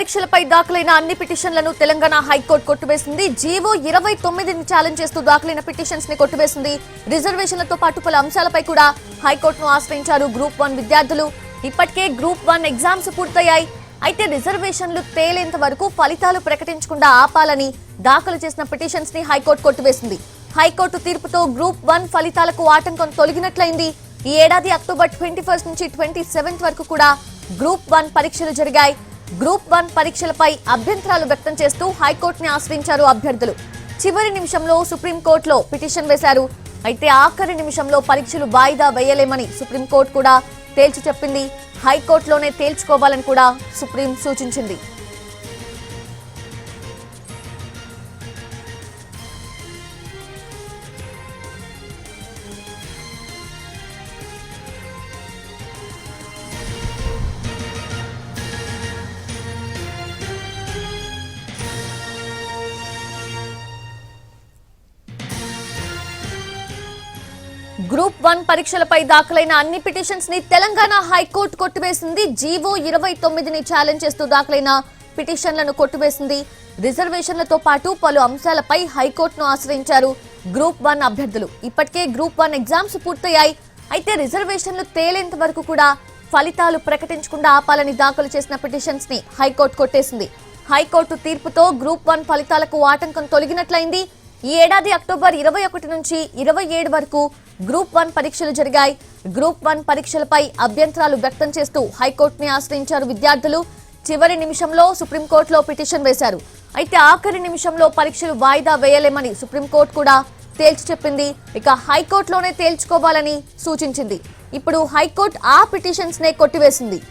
పరీక్షలపై దాఖలైన అన్ని పిటిషన్లను తెలంగాణ హైకోర్టు కొట్టివేసింది. జీవో 29ని ఛాలెంజ్ చేస్తూ దాఖలైన పిటిషన్స్ ని కొట్టివేసింది. రిజర్వేషన్లతో పాటు పలు అంశాలపై కూడా హైకోర్టును ఆశ్రయించారు గ్రూప్ 1 విద్యార్థులు. ఇప్పటికే గ్రూప్ 1 ఎగ్జామ్స్ పూర్తయ్యాయి. అయితే రిజర్వేషన్లు తేలేంత వరకు ఫలితాలు ప్రకటించకుండా ఆపాలని దాఖలు చేసిన పిటిషన్స్ ని హైకోర్టు కొట్టివేసింది. హైకోర్టు తీర్పుతో గ్రూప్ 1 ఫలితాలకు ఆటంకం తొలగినట్లయింది. ఈ ఏడాది అక్టోబర్ 21 నుంచి 27 వరకు కూడా గ్రూప్ 1 పరీక్షలు జరిగాయి. గ్రూప్ 1 పరీక్షలపై అభ్యంతరాలు వ్యక్తం చేస్తూ హైకోర్టుని ఆశ్రయించారు అభ్యర్థులు. చివరి నిమిషంలో సుప్రీంకోర్టులో పిటిషన్ వేశారు. అయితే ఆఖరి నిమిషంలో పరీక్షలు వాయిదా వేయలేమని సుప్రీంకోర్టు కూడా తేల్చి చెప్పింది. హైకోర్టులోనే తేల్చుకోవాలని కూడా సుప్రీం సూచించింది. గ్రూప్ 1 పరీక్షలపై దాఖలైన అన్ని పిటిషన్స్ ని తెలంగాణ హైకోర్టు కొట్టివేసింది. జీవో 29ని ఛాలెంజ్ చేస్తూ దాఖలైన పిటిషన్లను కొట్టివేసింది. రిజర్వేషన్లతో పాటు పలు అంశాలపై హైకోర్టును ఆశ్రయించారు గ్రూప్ 1 అభ్యర్థులు. ఇప్పటికే గ్రూప్ 1 ఎగ్జామ్స్ పూర్తయ్యాయి. అయితే రిజర్వేషన్లు తేలేంత వరకు కూడా ఫలితాలు ప్రకటించకుండా ఆపాలని దాఖలు చేసిన పిటిషన్స్ ని హైకోర్టు కొట్టేసింది. హైకోర్టు తీర్పుతో గ్రూప్ 1 ఫలితాలకు ఆటంకం తొలగినట్లయింది. ఈ ఏడాది అక్టోబర్ 21 నుంచి 27 వరకు గ్రూప్ 1 పరీక్షలు జరిగాయి. గ్రూప్ 1 పరీక్షలపై అభ్యంతరాలు వ్యక్తం చేస్తూ హైకోర్టుని ఆశ్రయించారు విద్యార్థులు. చివరి నిమిషంలో సుప్రీంకోర్టులో పిటిషన్ వేశారు. అయితే ఆఖరి నిమిషంలో పరీక్షలు వాయిదా వేయలేమని సుప్రీంకోర్టు కూడా తేల్చి చెప్పింది. ఇక హైకోర్టులోనే తేల్చుకోవాలని సూచించింది. ఇప్పుడు హైకోర్టు ఆ పిటిషన్స్ నే కొట్టివేసింది.